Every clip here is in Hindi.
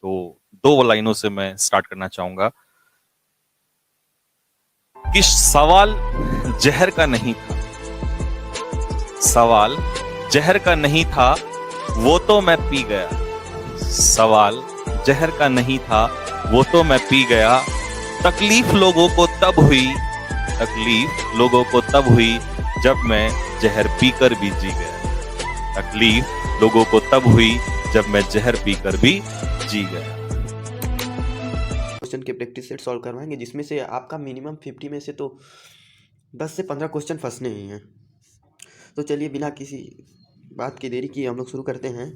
तो 2 लाइनों से मैं स्टार्ट करना चाहूंगा कि सवाल जहर का नहीं था, सवाल जहर का नहीं था, वो तो मैं पी गया। सवाल जहर का नहीं था, वो तो मैं पी गया। तकलीफ लोगों को तब हुई, तकलीफ लोगों को तब हुई जब मैं जहर पीकर भी जी गया। तकलीफ लोगों को तब हुई जब मैं जहर पीकर भी जी गया। क्वेश्चन के प्रैक्टिस सेट सॉल्व करवाएंगे, जिसमें से आपका मिनिमम 50 में से तो 10 से 15 क्वेश्चन फंसने ही हैं। तो चलिए बिना किसी बात की देरी किए हम लोग शुरू करते हैं।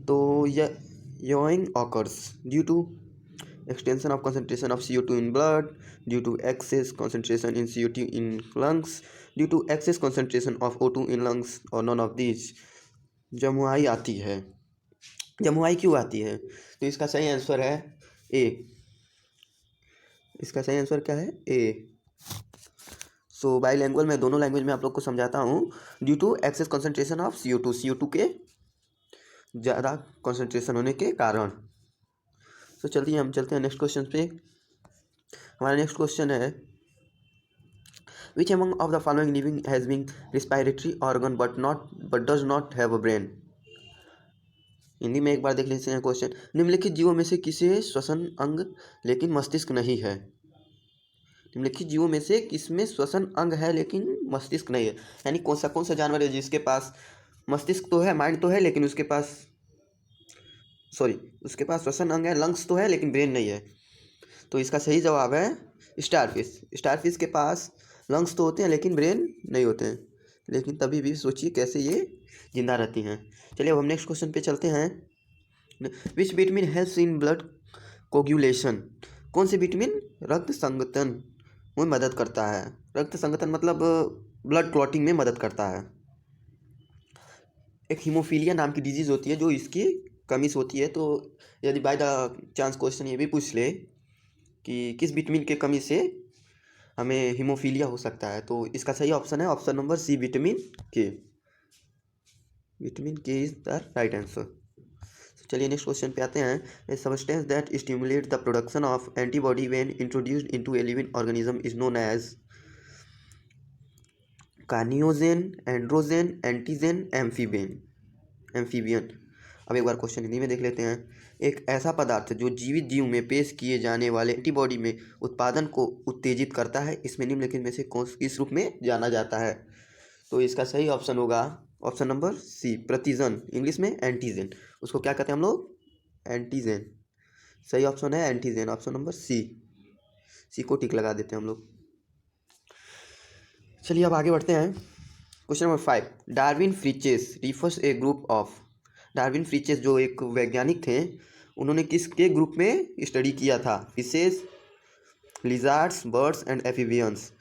तो याइंग occurs due to extension of concentration of CO2 in blood, due to excess concentration in CO2 in lungs, due to excess concentration of O2 in lungs, और none of these। जमुआई आती है। जमुआई क्यों आती है? तो इसका सही आंसर है ए। इसका सही आंसर क्या है? ए। सो बाईलैंग्वेज में, दोनों लैंग्वेज में आप लोग को समझाता हूँ। Due to excess concentration of CO2 के ज़्यादा कॉन्सेंट्रेशन होने के कारण। तो चलिए हम चलते हैं नेक्स्ट क्वेश्चन पे। हमारा नेक्स्ट क्वेश्चन है, which among of the following living has been respiratory organ but does not have a brain. Hindi में एक बार देख लेते हैं क्वेश्चन। निम्नलिखित जीवों में से किसे श्वसन अंग लेकिन मस्तिष्क नहीं है? निम्नलिखित जीवों में से किसमें श्वसन अंग है लेकिन मस्तिष्क नहीं है? यानी कौन सा जानवर है जिसके पास मस्तिष्क तो है, माइंड तो है, लेकिन उसके पास श्वसन अंग है, लंग्स तो है लेकिन ब्रेन नहीं है। तो इसका सही जवाब है स्टारफिश। स्टारफिश के पास लंग्स तो होते हैं लेकिन ब्रेन नहीं होते हैं, लेकिन तभी भी सोचिए कैसे ये जिंदा रहती हैं। चलिए अब हम नेक्स्ट क्वेश्चन पे चलते हैं। Which vitamin helps in blood coagulation. कौन से विटामिन रक्त संगठन में मदद करता है? रक्त संगठन मतलब ब्लड क्लॉटिंग में मदद करता है। एक हीमोफीलिया नाम की डिजीज़ होती है जो इसकी कमी से होती है। तो यदि बाय द चांस क्वेश्चन ये भी पूछ ले कि किस विटामिन के कमी से हमें हीमोफीलिया हो सकता है, तो इसका सही ऑप्शन है option number C, vitamin K. Vitamin K is the right answer. चलिए नेक्स्ट क्वेश्चन पे आते हैं। A substance that stimulate the production of antibody when introduced into a living organism is known as carcinogen, androgen, antigen, amphibian. अब एक बार क्वेश्चन हिंदी में देख लेते हैं। एक ऐसा पदार्थ जो जीवित जीव में पेश किए जाने वाले एंटीबॉडी में उत्पादन को उत्तेजित करता है, इसमें निम्नलिखित में से किस रूप में जाना जाता है? तो इसका सही ऑप्शन होगा ऑप्शन नंबर सी, प्रतिजन, इंग्लिश में एंटीजेन। उसको क्या कहते हैं हम लोग? एंटीजेन। सही ऑप्शन है एंटीजेन, ऑप्शन नंबर सी। सी को टिक लगा देते हैं हम लोग। चलिए अब आगे बढ़ते हैं। Question number 5, Darwin finches refers a group of. Darwin finches जो एक वैज्ञानिक थे, उन्होंने किसके ग्रुप में स्टडी किया था? Fishes, lizards, birds and amphibians.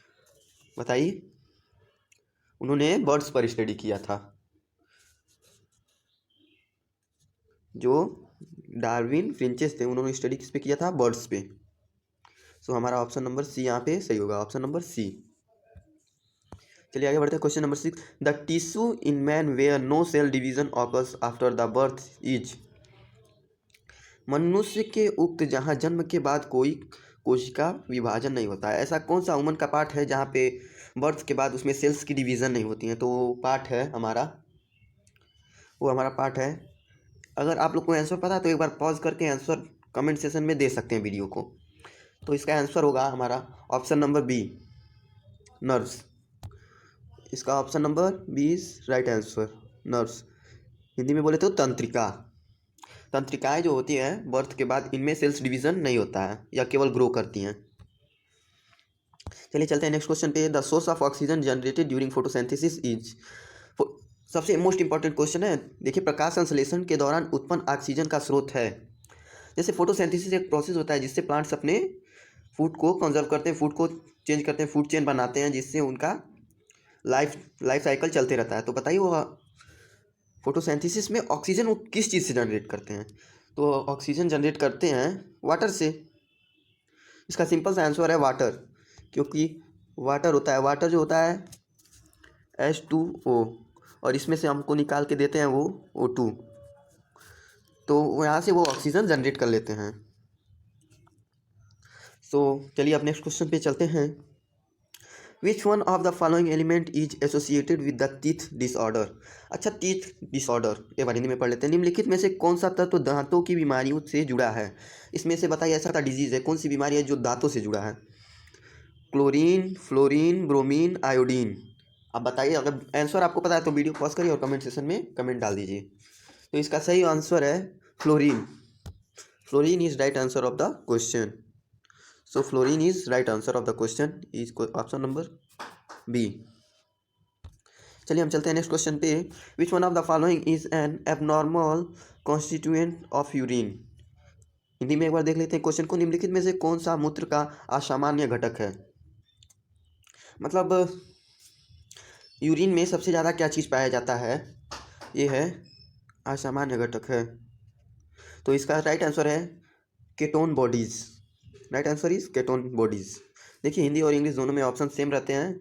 बताइए। उन्होंने बर्ड्स पर स्टडी किया था। जो डार्विन फ्रीचेस थे उन्होंने स्टडी किस पे किया था? बर्ड्स पे। सो हमारा ऑप्शन नंबर सी यहाँ पे सही होगा, ऑप्शन नंबर सी। चलिए आगे बढ़ते हैं। Question number 6, the tissue in man where no cell division occurs after the birth is. मनुष्य के उक्त जहाँ जन्म के बाद कोई कोशिका विभाजन नहीं होता है, ऐसा कौन सा ह्यूमन का पार्ट है जहाँ पे बर्थ के बाद उसमें सेल्स की डिवीज़न नहीं होती हैं? तो वो पार्ट है हमारा, वो हमारा पार्ट है। अगर आप लोग को आंसर पता है तो एक बार पॉज करके आंसर कमेंट सेशन में दे सकते हैं वीडियो को। तो इसका आंसर होगा हमारा ऑप्शन नंबर बी, नर्व्स। इसका option number B is right answer, nerves. Hindi में बोले तो तंत्रिका। तंत्रिकाएं जो होती हैं बर्थ के बाद, इनमें सेल्स डिवीजन नहीं होता है या केवल ग्रो करती हैं। चलिए चलते हैं नेक्स्ट क्वेश्चन पे। The source of oxygen generated during photosynthesis is. सबसे मोस्ट इंपॉर्टेंट क्वेश्चन है। देखिए, प्रकाश संश्लेषण के दौरान उत्पन्न ऑक्सीजन का स्रोत है। जैसे फोटोसिंथेसिस एक प्रोसेस होता है जिससे प्लांट्स अपने फूड को कंजर्व करते हैं, फूड को चेंज करते हैं, फूड चेन बनाते हैं, जिससे उनका लाइफ साइकिल चलते रहता है। तो बताइए वो फोटोसिंथेसिस में ऑक्सीजन वो किस चीज़ से जनरेट करते हैं? तो ऑक्सीजन जनरेट करते हैं वाटर से। इसका सिंपल सा आंसर है वाटर, क्योंकि वाटर होता है, वाटर जो होता है H2O, और इसमें से हमको निकाल के देते हैं वो O2। तो यहाँ से वो ऑक्सीजन जनरेट कर लेते हैं। सो चलिए अब नेक्स्ट क्वेश्चन पे चलते हैं। विच one of the following element is associated with the teeth disorder. अच्छा, टीथ डिसऑर्डर एक बार हिंदी में पढ़ लेते हैं। निम्नलिखित में से कौन सा तत्व दांतों की बीमारियों से जुड़ा है? इसमें से बताइए ऐसा डिजीज़ है, कौन सी बीमारी है जो दांतों से जुड़ा है? Chlorine, fluorine, bromine, iodine. अब बताइए, अगर आंसर आपको पता है तो वीडियो पॉज करिए और कमेंट सेक्शन में कमेंट डाल दीजिए। तो इसका सही आंसर है fluorine. Fluorine is right answer of the question. So fluorine is right answer of the question, is option number B. चलिए हम चलते हैं नेक्स्ट क्वेश्चन पे। Which one of the following is an abnormal constituent of urine. Hindi में एक बार देख लेते हैं क्वेश्चन को। निम्नलिखित में से कौन सा मूत्र का असामान्य घटक है? मतलब यूरिन में सबसे ज़्यादा क्या चीज़ पाया जाता है? ये है असामान्य घटक है। तो इसका राइट आंसर है ketone bodies. Right answer is ketone bodies. देखिए हिंदी और इंग्लिश दोनों में ऑप्शन सेम रहते हैं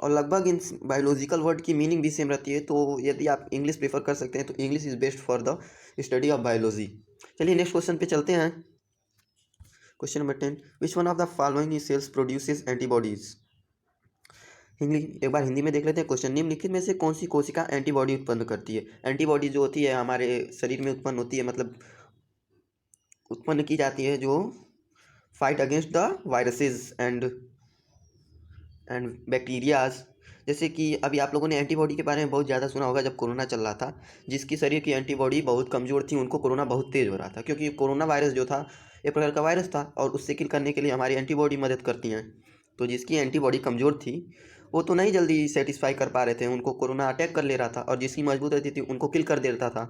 और लगभग इन बायोलॉजिकल वर्ड की मीनिंग भी सेम रहती है। तो यदि आप इंग्लिश प्रेफर कर सकते हैं तो English is best for the study of biology. चलिए नेक्स्ट क्वेश्चन पे चलते हैं। Question number 10। Which one of the following sales produces antibodies. एक बार हिंदी में देख लेते हैं क्वेश्चन। निम्नलिखित में से कौन सी कोशिका एंटीबॉडी उत्पन्न करती है? एंटीबॉडी जो होती है हमारे शरीर में उत्पन्न होती है, मतलब उत्पन्न की जाती है, जो fight against the viruses and bacterias. जैसे कि अभी आप लोगों ने एंटीबॉडी के बारे में बहुत ज़्यादा सुना होगा। जब कोरोना चल रहा था, जिसकी शरीर की एंटीबॉडी बहुत कमज़ोर थी, उनको कोरोना बहुत तेज़ हो रहा था, क्योंकि कोरोना वायरस जो था एक प्रकार का वायरस था और उससे किल करने के लिए हमारी एंटीबॉडी मदद करती हैं। तो जिसकी एंटीबॉडी कमज़ोर थी वो तो नहीं जल्दी सेटिस्फाई कर पा रहे थे, उनको कोरोना अटैक कर ले रहा था, और जिसकी मजबूत रहती थी उनको किल कर दे रहा था।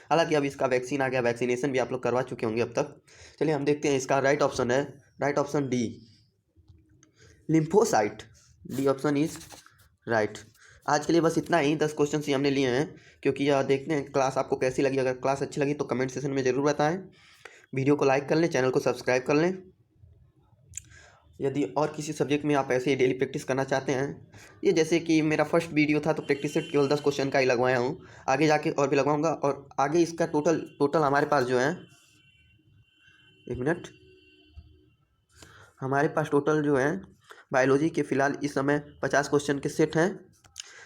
हालांकि अब इसका वैक्सीन आ गया, वैक्सीनेशन भी आप लोग करवा चुके होंगे अब तक। चलिए हम देखते हैं, इसका राइट ऑप्शन है, right option D, lymphocyte. D option is right. आज के लिए बस इतना ही, 10 क्वेश्चन ही हमने लिए हैं, क्योंकि यह देखते हैं क्लास आपको कैसी लगी। अगर क्लास अच्छी लगी तो कमेंट सेक्शन में ज़रूर बताएं, वीडियो को लाइक कर लें, चैनल को सब्सक्राइब कर लें। यदि और किसी सब्जेक्ट में आप ऐसे ही डेली प्रैक्टिस करना चाहते हैं, ये जैसे कि मेरा फर्स्ट वीडियो था तो प्रैक्टिस सेट केवल 10 क्वेश्चन का ही लगवाया हूँ, आगे जाके और भी लगवाऊंगा। और आगे इसका टोटल हमारे पास जो है, एक मिनट, हमारे पास टोटल जो है बायोलॉजी के फ़िलहाल इस समय 50 क्वेश्चन के सेट हैं,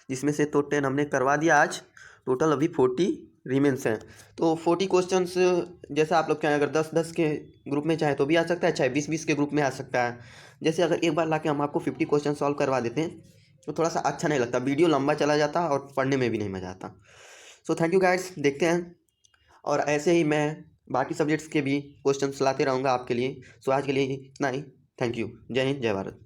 जिसमें से तो 10 हमने करवा दिया आज। टोटल अभी 40 रिमेंस हैं। तो 40 क्वेश्चंस जैसा आप लोग चाहें, अगर 10-10 के ग्रुप में चाहे तो भी आ सकता है, चाहे 20-20 के ग्रुप में आ सकता है। जैसे अगर एक बार लाके हम आपको 50 क्वेश्चन सॉल्व करवा देते हैं तो थोड़ा सा अच्छा नहीं लगता, वीडियो लंबा चला जाता और पढ़ने में भी नहीं मज़ा आता। सो थैंक यू गाइड्स, देखते हैं और ऐसे ही मैं बाकी सब्जेक्ट्स के भी क्वेश्चन लाते रहूँगा आपके लिए। सो आज के लिए इतना ही। Thank you. जय हिंद, जय भारत।